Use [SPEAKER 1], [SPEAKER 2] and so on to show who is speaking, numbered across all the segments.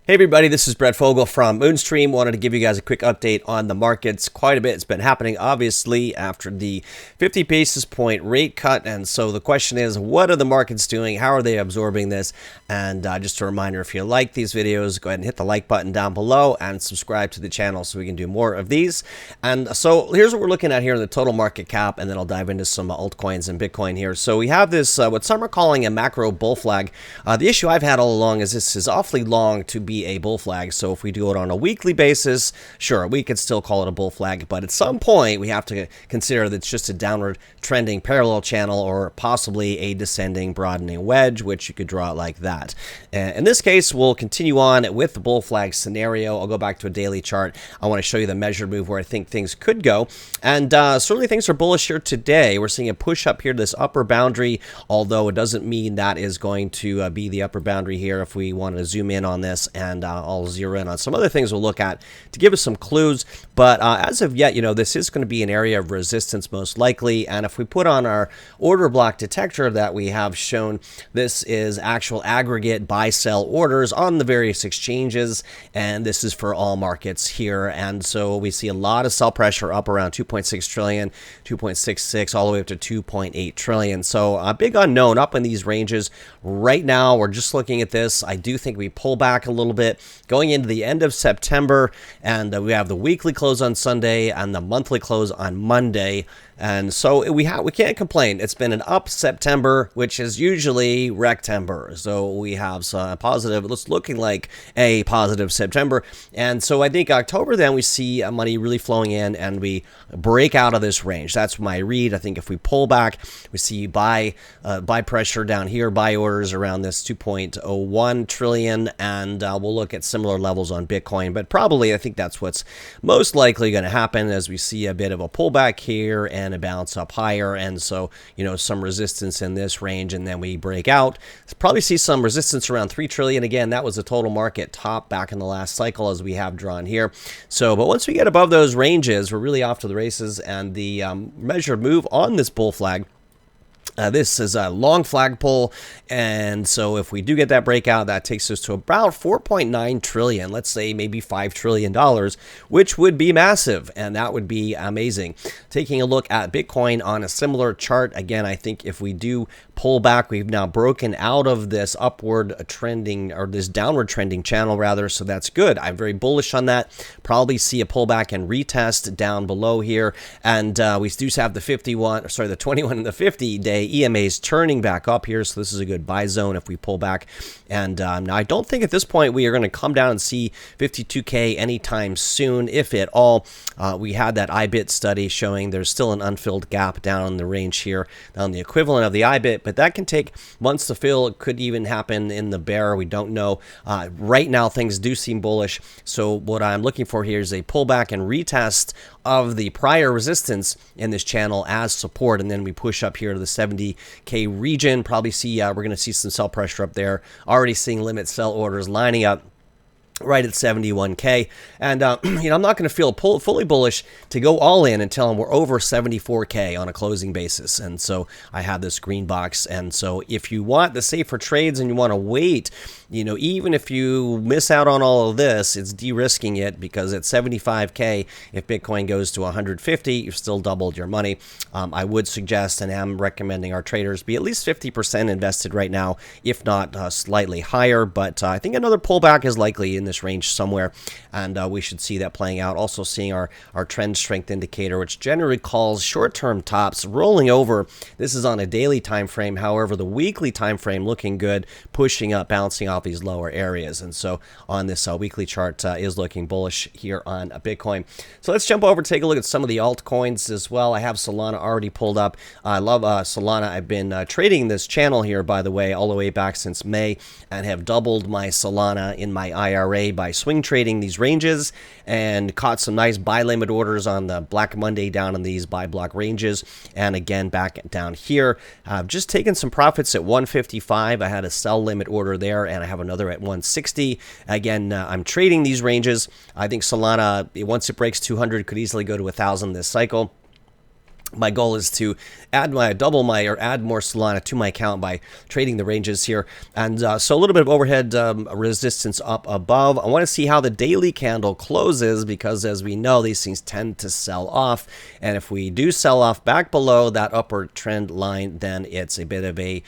[SPEAKER 1] Hey everybody, this is Brett Fogel from Moonstream. Wanted to give you guys a quick update on the markets. Quite a bit has been happening, obviously, after the 50 basis point rate cut. And so the question is, what are the markets doing? How are they absorbing this? And just a reminder, if you like these videos, go ahead and hit the like button down below and subscribe to the channel so we can do more of these. And so here's what we're looking at here in the total market cap, and then I'll dive into some altcoins and Bitcoin here. So we have this, what some are calling a macro bull flag. The issue I've had all along is this is awfully long to be a bull flag. So if we do it on a weekly basis, sure, we could still call it a bull flag, but at some point we have to consider that it's just a downward trending parallel channel or possibly a descending broadening wedge, which you could draw it like that. In this case, we'll continue on with the bull flag scenario. I'll go back to a daily chart. I want to show you the measured move where I think things could go, and certainly things are bullish here today. We're seeing a push up here to this upper boundary, although it doesn't mean that is going to be the upper boundary here. If we want to zoom in on this, and I'll zero in on some other things we'll look at to give us some clues. But as of yet, this is going to be an area of resistance most likely. And if we put on our order block detector that we have shown, this is actual aggregate buy-sell orders on the various exchanges. And this is for all markets here. And so we see a lot of sell pressure up around 2.6 trillion, 2.66, all the way up to 2.8 trillion. So a big unknown up in these ranges. Right now, we're just looking at this. I do think we pull back a little bit going into the end of September, and we have the weekly close on Sunday and the monthly close on Monday. And so we can't complain. It's been an up September, which is usually Rectember. So we have some positive, it's looking like a positive September. And so I think October, then we see money really flowing in and we break out of this range. That's my read. I think if we pull back, we see buy pressure down here, buy orders around this 2.01 trillion, and we'll look at similar levels on Bitcoin. But probably I think that's what's most likely going to happen as we see a bit of a pullback here and a bounce up higher, and so some resistance in this range, and then we break out. Probably see some resistance around 3 trillion. Again, that was the total market top back in the last cycle, as we have drawn here. So but once we get above those ranges, we're really off to the races, and the measured move on this bull flag, this is a long flagpole, and so if we do get that breakout, that takes us to about 4.9 trillion, let's say maybe $5 trillion, which would be massive, and that would be amazing. Taking a look at Bitcoin on a similar chart, again, I think if we do pull back, we've now broken out of this upward trending, or this downward trending channel rather, so that's good. I'm very bullish on that. Probably see a pullback and retest down below here, and we do have the 21 and the 50-day EMAs turning back up here, so this is a good buy zone if we pull back. And now I don't think at this point we are going to come down and see 52K anytime soon, if at all. We had that IBIT study showing there's still an unfilled gap down in the range here, down the equivalent of the IBIT, but that can take months to fill. It could even happen in the bear. We don't know. Right now things do seem bullish, so what I'm looking for here is a pullback and retest of the prior resistance in this channel as support, and then we push up here to the 70K region. Probably see we're going to see some sell pressure up there. Already seeing limit sell orders lining up right at 71K, and I'm not going to feel fully bullish to go all in until we're over 74K on a closing basis. And so I have this green box, and so if you want the safer trades and you want to wait, even if you miss out on all of this, it's de-risking it, because at 75K, if Bitcoin goes to 150, you've still doubled your money. I would suggest and am recommending our traders be at least 50% invested right now, if not slightly higher. But I think another pullback is likely in this range somewhere, and we should see that playing out. Also seeing our trend strength indicator, which generally calls short-term tops rolling over. This is on a daily time frame. However, the weekly time frame looking good, pushing up, bouncing off these lower areas. And so on this weekly chart is looking bullish here on Bitcoin. So let's jump over, take a look at some of the altcoins as well. I have Solana already pulled up. I love Solana. I've been trading this channel here, by the way, all the way back since May, and have doubled my Solana in my IRA by swing trading these ranges, and caught some nice buy limit orders on the Black Monday down in these buy block ranges, and again back down here. I've just taken some profits at 155. I had a sell limit order there, and I have another at 160. Again, I'm trading these ranges. I think Solana, once it breaks 200, could easily go to 1,000 this cycle. My goal is to add more Solana to my account by trading the ranges here. And so a little bit of overhead resistance up above. I want to see how the daily candle closes, because as we know, these things tend to sell off. And if we do sell off back below that upward trend line, then it's a bit of a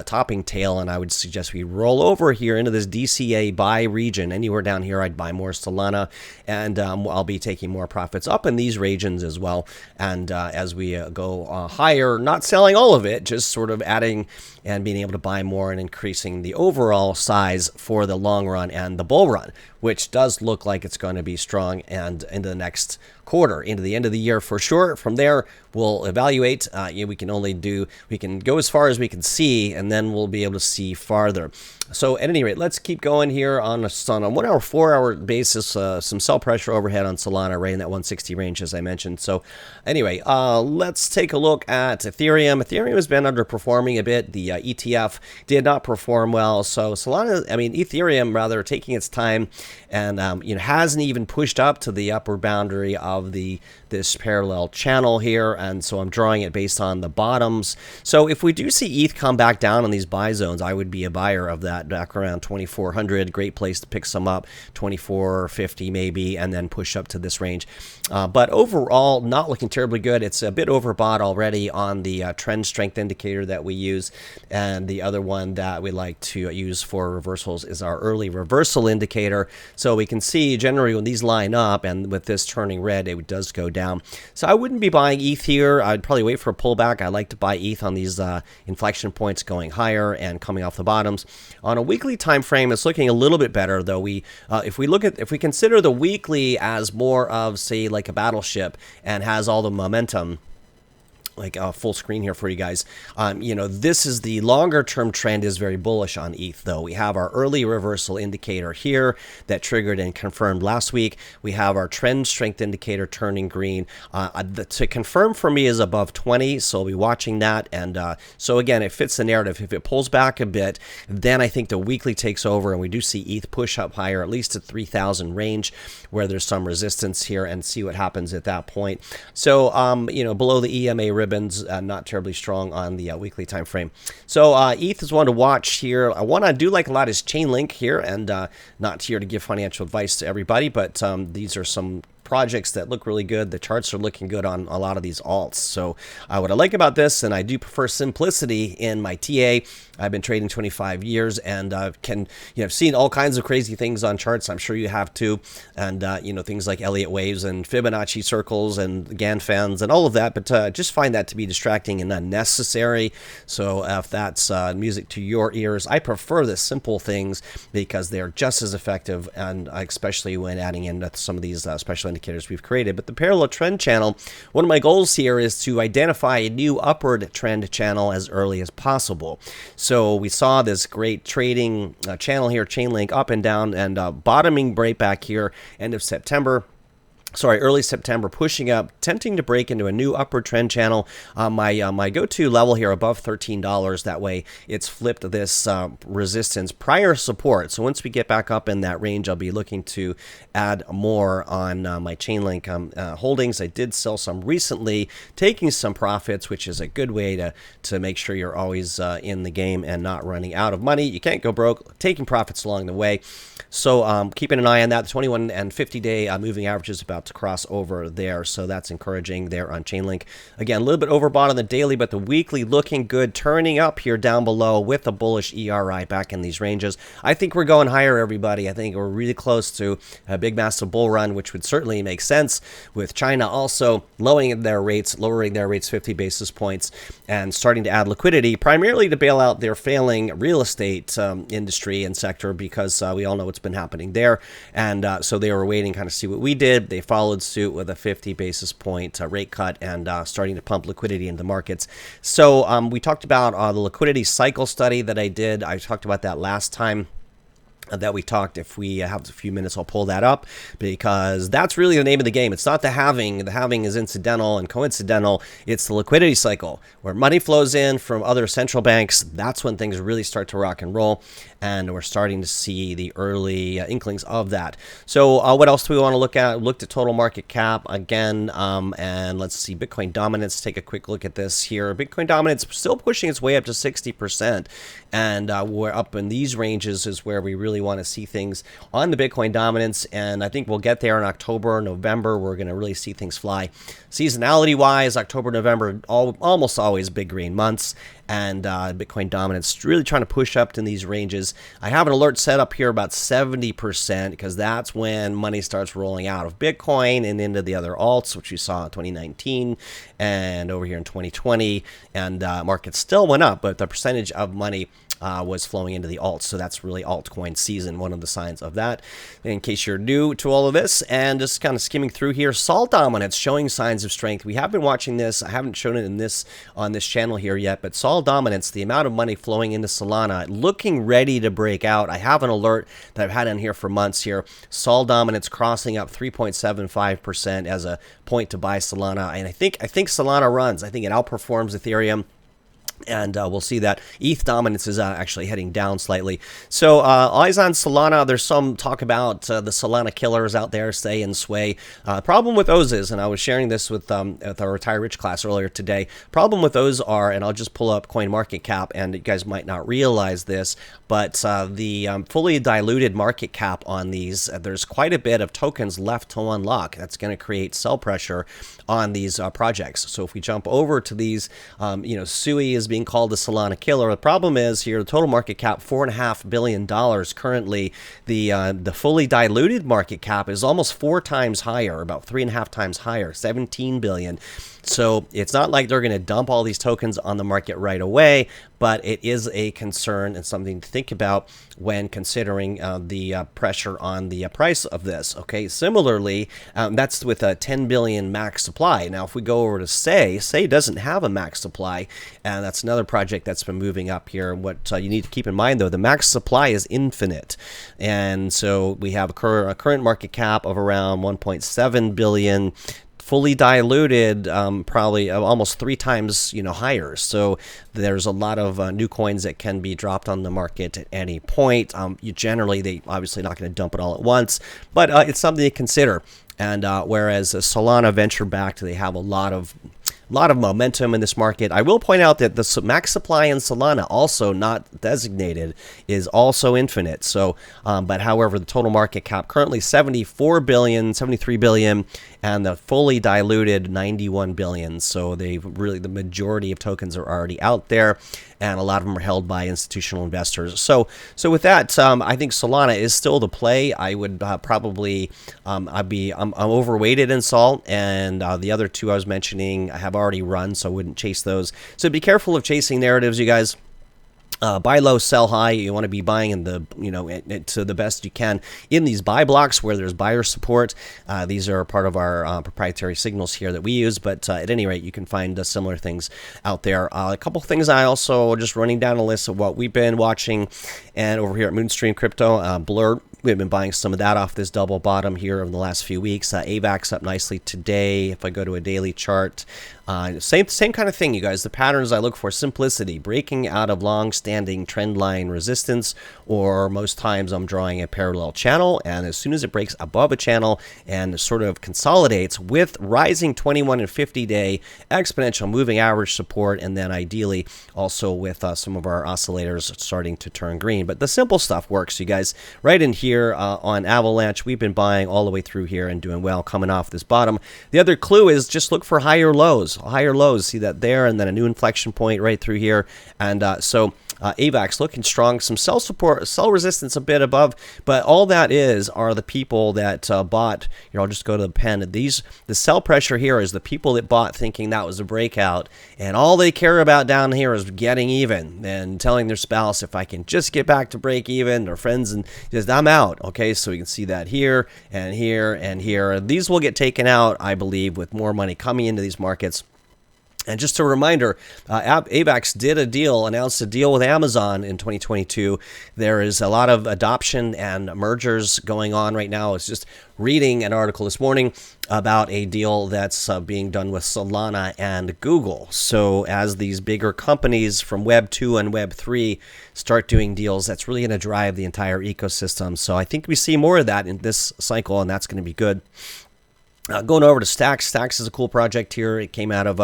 [SPEAKER 1] topping tail. And I would suggest we roll over here into this DCA buy region. Anywhere down here, I'd buy more Solana, and I'll be taking more profits up in these regions as well. And as we go higher, not selling all of it, just sort of adding and being able to buy more and increasing the overall size for the long run and the bull run, which does look like it's going to be strong and into the next quarter, into the end of the year for sure. From there, we'll evaluate. We can go as far as we can see, and then we'll be able to see farther. So at any rate, let's keep going here on a 1 hour, 4 hour basis. Some sell pressure overhead on Solana, right in that 160 range, as I mentioned. So anyway, let's take a look at Ethereum. Ethereum has been underperforming a bit. The ETF did not perform well. So Ethereum rather taking its time, and hasn't even pushed up to the upper boundary of this parallel channel here, and so I'm drawing it based on the bottoms. So if we do see ETH come back down on these buy zones, I would be a buyer of that back around 2,400. Great place to pick some up, 2,450 maybe, and then push up to this range. But overall, not looking terribly good. It's a bit overbought already on the trend strength indicator that we use, and the other one that we like to use for reversals is our early reversal indicator. So we can see generally when these line up, and with this turning red, it does go down. So I wouldn't be buying ETH here. I'd probably wait for a pullback. I like to buy ETH on these inflection points going higher and coming off the bottoms. On a weekly time frame, it's looking a little bit better, though. If we consider the weekly as more of, say, like a battleship and has all the momentum, like a full screen here for you guys. This is the longer term trend is very bullish on ETH, though. We have our early reversal indicator here that triggered and confirmed last week. We have our trend strength indicator turning green. To confirm for me is above 20, so I'll be watching that. And so again, it fits the narrative. If it pulls back a bit, then I think the weekly takes over, and we do see ETH push up higher, at least to 3,000 range, where there's some resistance here, and see what happens at that point. So, below the EMA ribbons, not terribly strong on the weekly time frame. So ETH is one to watch here. One I do like a lot is Chainlink here, and not here to give financial advice to everybody, but these are some projects that look really good. The charts are looking good on a lot of these alts. So what I like about this, and I do prefer simplicity in my TA. I've been trading 25 years, and I've seen all kinds of crazy things on charts. I'm sure you have too, and things like Elliott waves and Fibonacci circles and Gann fans and all of that. But just find that to be distracting and unnecessary. So if that's music to your ears, I prefer the simple things because they're just as effective, and especially when adding in some of these special indicators we've created. But the parallel trend channel, one of my goals here is to identify a new upward trend channel as early as possible. So we saw this great trading channel here, Chainlink, up and down, and bottoming right back here end of September. Early September, pushing up, attempting to break into a new upward trend channel. My go-to level here above $13. That way, it's flipped this resistance prior support. So once we get back up in that range, I'll be looking to add more on my Chainlink holdings. I did sell some recently, taking some profits, which is a good way to make sure you're always in the game and not running out of money. You can't go broke, taking profits along the way. So keeping an eye on that. The 21 and 50-day moving average is about to cross over there, so that's encouraging there on Chainlink. Again, a little bit overbought on the daily, but the weekly looking good, turning up here down below with a bullish ERI back in these ranges. I think we're going higher, everybody. I think we're really close to a big massive bull run, which would certainly make sense with China also lowering their rates 50 basis points and starting to add liquidity, primarily to bail out their failing real estate industry and sector, because we all know what's been happening there. And so they were waiting kind of see what we did. They followed suit with a 50 basis point rate cut and starting to pump liquidity into the markets. So we talked about the liquidity cycle study that I did. I talked about that last time. that we talked. If we have a few minutes, I'll pull that up, because that's really the name of the game. It's not the halving. The halving is incidental and coincidental. It's the liquidity cycle where money flows in from other central banks. That's when things really start to rock and roll, and we're starting to see the early inklings of that. So what else do we want to look at? Looked at total market cap again, and let's see Bitcoin dominance. Take a quick look at this here. Bitcoin dominance still pushing its way up to 60%, and we're up in these ranges is where we really want to see things on the Bitcoin dominance, and I think we'll get there in October, November. We're going to really see things fly. Seasonality wise, October, November, almost always big green months, and Bitcoin dominance really trying to push up to these ranges. I have an alert set up here about 70%, because that's when money starts rolling out of Bitcoin and into the other alts, which we saw in 2019 and over here in 2020, and markets still went up, but the percentage of money was flowing into the alts. So that's really altcoin season, one of the signs of that. In case you're new to all of this and just kind of skimming through here, Sol dominance showing signs of strength. We have been watching this. I haven't shown it in this on this channel here yet, but Sol dominance, the amount of money flowing into Solana, looking ready to break out. I have an alert that I've had on here for months here. Sol dominance crossing up 3.75% as a point to buy Solana, and I think Solana runs. I think it outperforms Ethereum. And we'll see that ETH dominance is actually heading down slightly. So eyes on Solana. There's some talk about the Solana killers out there, Say and Sway. Problem with those is, and I was sharing this with our Retire Rich class earlier today, problem with those are, and I'll just pull up CoinMarketCap, and you guys might not realize this, but the fully diluted market cap on these, there's quite a bit of tokens left to unlock. That's going to create sell pressure on these projects. So if we jump over to these, Sui is being called the Solana killer. The problem is here, the total market cap, $4.5 billion currently. The fully diluted market cap is almost 4 times higher, about 3.5 times higher, 17 billion. So it's not like they're going to dump all these tokens on the market right away, but it is a concern and something to think about when considering the pressure on the price of this. Okay, similarly, that's with a 10 billion max supply. Now, if we go over to Say doesn't have a max supply, and that's another project that's been moving up here. What you need to keep in mind, though, the max supply is infinite, and so we have a current market cap of around 1.7 billion. Fully diluted, probably almost 3 times higher. So there's a lot of new coins that can be dropped on the market at any point. They obviously not going to dump it all at once, but it's something to consider. And whereas Solana venture backed, they have a lot of momentum in this market. I will point out that the max supply in Solana, also not designated, is also infinite. So, but however, the total market cap currently 74 billion, 73 billion, and the fully diluted 91 billion. So the majority of tokens are already out there, and a lot of them are held by institutional investors. So with that, I think Solana is still the play. I would probably, I'm overweighted in Sol, and the other two I was mentioning I have already run, so I wouldn't chase those. So be careful of chasing narratives, you guys. Buy low, sell high. You want to be buying in the, to the best you can in these buy blocks where there's buyer support. These are part of our proprietary signals here that we use, but at any rate, you can find similar things out there. A couple things I also just running down a list of what we've been watching, and over here at Moonstream Crypto, Blur. We've been buying some of that off this double bottom here over the last few weeks. AVAX up nicely today. If I go to a daily chart, same kind of thing, you guys. The patterns I look for: simplicity, breaking out of long-standing trend line resistance, or most times I'm drawing a parallel channel, and as soon as it breaks above a channel and sort of consolidates with rising 21 and 50-day exponential moving average support, and then ideally also with some of our oscillators starting to turn green. But the simple stuff works, you guys. Right in here on Avalanche, we've been buying all the way through here and doing well coming off this bottom. The other clue is just look for higher lows. See that there, and then a new inflection point right through here. And so AVAX looking strong, some sell support, sell resistance a bit above, but all that are the people that bought. I'll just go to the pen. The sell pressure here is the people that bought thinking that was a breakout, and all they care about down here is getting even and telling their spouse, if I can just get back to break even, or friends, and just I'm out. Okay, so you can see that here and here and here. These will get taken out, I believe, with more money coming into these markets. And just a reminder, AVAX announced a deal with Amazon in 2022. There is a lot of adoption and mergers going on right now. I was just reading an article this morning about a deal that's being done with Solana and Google. So as these bigger companies from Web 2 and Web 3 start doing deals, that's really going to drive the entire ecosystem. So I think we see more of that in this cycle, and that's going to be good. Going over to Stacks. Stacks is a cool project here. It came out of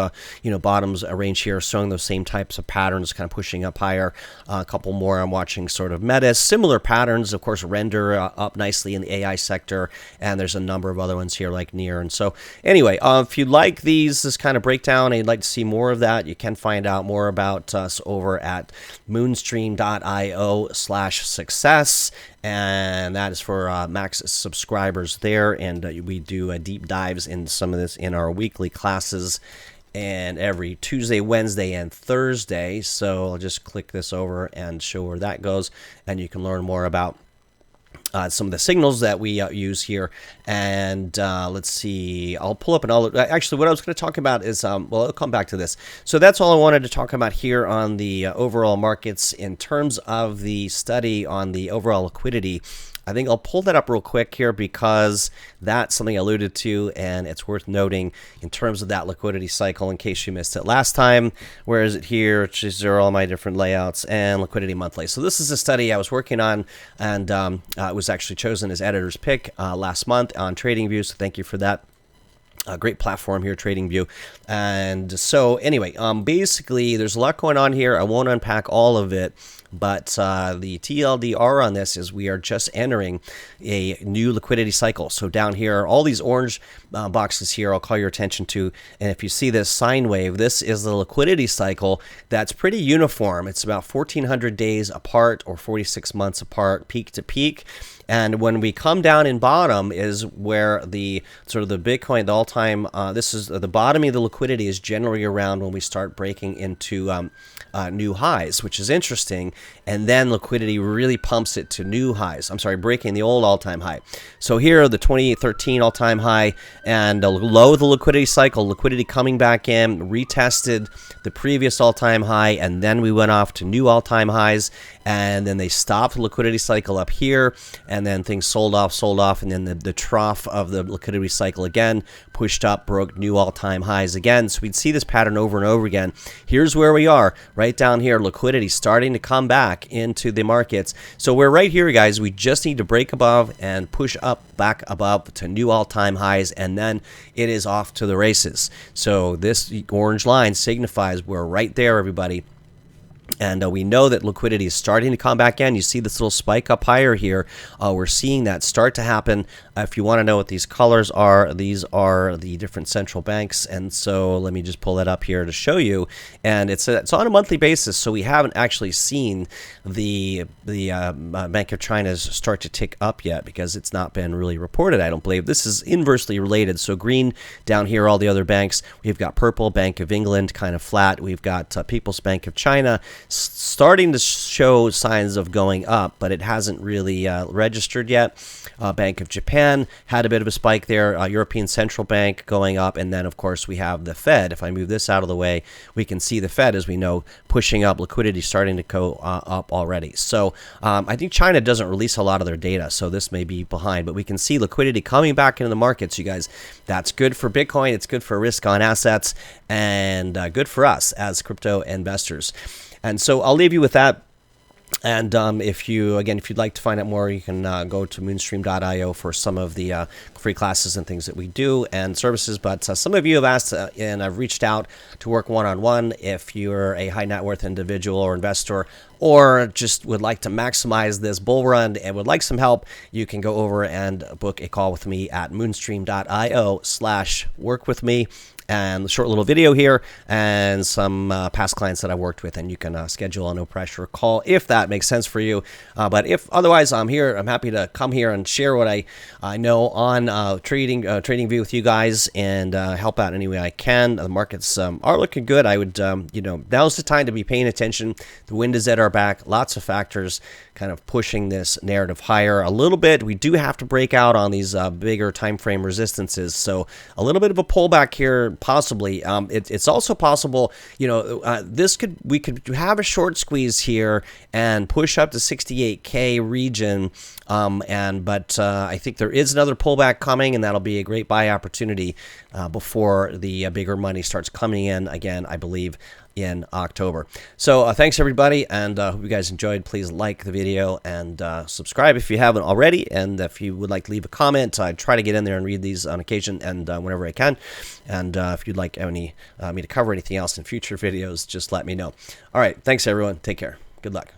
[SPEAKER 1] bottoms range here, showing those same types of patterns, kind of pushing up higher. A couple more I'm watching, sort of Metis. Similar patterns, of course, Render up nicely in the AI sector, and there's a number of other ones here like Near. And so anyway, if you like this kind of breakdown and you'd like to see more of that, you can find out more about us over at moonstream.io/success. And that is for Max subscribers there, and we do deep dives in some of this in our weekly classes, and every Tuesday, Wednesday, and Thursday. So I'll just click this over and show where that goes, and you can learn more about some of the signals that we use here. And let's see, I'll pull up actually what I was going to talk about is, well, I'll come back to this. So that's all I wanted to talk about here on the overall markets in terms of the study on the overall liquidity. I think I'll pull that up real quick here because that's something I alluded to, and it's worth noting in terms of that liquidity cycle in case you missed it last time. Where is it here? These are all my different layouts and liquidity monthly. So this is a study I was working on, and it was actually chosen as editor's pick last month on TradingView, so thank you for that. A great platform here, TradingView. And so anyway, basically there's a lot going on here. I won't unpack all of it, but the TLDR on this is we are just entering a new liquidity cycle. So down here, all these orange boxes here, I'll call your attention to. And if you see this sine wave, this is the liquidity cycle that's pretty uniform. It's about 1,400 days apart or 46 months apart, peak to peak. And when we come down in bottom is where the sort of the Bitcoin, the all-time, this is the bottom of the liquidity is generally around when we start breaking into new highs, which is interesting. And then liquidity really pumps it to new highs. I'm sorry, breaking the old all-time high. So here, the 2013 all-time high and the low of the liquidity cycle, liquidity coming back in, retested the previous all-time high, and then we went off to new all-time highs. And then they stopped the liquidity cycle up here, and then things sold off, and then the trough of the liquidity cycle again pushed up, broke new all-time highs again. So we'd see this pattern over and over again. Here's where we are, right down here, liquidity starting to come back into the markets. So we're right here, guys. We just need to break above and push up, back above to new all-time highs, and then it is off to the races. So this orange line signifies we're right there, everybody. And we know that liquidity is starting to come back in. You see this little spike up higher here. We're seeing that start to happen. If you want to know what these colors are, these are the different central banks. And so let me just pull that up here to show you. And it's on a monthly basis, so we haven't actually seen the Bank of China's start to tick up yet because it's not been really reported, I don't believe. This is inversely related. So green down here, all the other banks. We've got purple, Bank of England, kind of flat. We've got People's Bank of China starting to show signs of going up, but it hasn't really registered yet. Bank of Japan had a bit of a spike there. European Central Bank going up, and then of course we have the Fed. If I move this out of the way, we can see the Fed, as we know, pushing up, liquidity starting to go up already. So I think China doesn't release a lot of their data, so this may be behind, but we can see liquidity coming back into the markets, you guys. That's good for Bitcoin, it's good for risk on assets, and good for us as crypto investors. And so I'll leave you with that. And if you'd like to find out more, you can go to moonstream.io for some of the free classes and things that we do and services. But some of you have asked, and I've reached out to work one-on-one. If you're a high net worth individual or investor, or just would like to maximize this bull run and would like some help, you can go over and book a call with me at moonstream.io/workwithme. And a short little video here and some past clients that I worked with, and you can schedule a no pressure call if that makes sense for you. But if otherwise, I'm here. I'm happy to come here and share what I know on TradingView with you guys and help out any way I can. The markets are looking good. I would, now's the time to be paying attention. The wind is at our back. Lots of factors kind of pushing this narrative higher a little bit. We do have to break out on these bigger time frame resistances. So a little bit of a pullback here possibly it's also possible, you know, we could have a short squeeze here and push up to 68K region, but I think there is another pullback coming, and that'll be a great buy opportunity before the bigger money starts coming in again, I believe, in October. So thanks everybody, and hope you guys enjoyed. Please like the video and subscribe if you haven't already, and if you would like to leave a comment, I try to get in there and read these on occasion and whenever I can. And if you'd like me to cover anything else in future videos, just let me know. All right, thanks everyone, take care, good luck.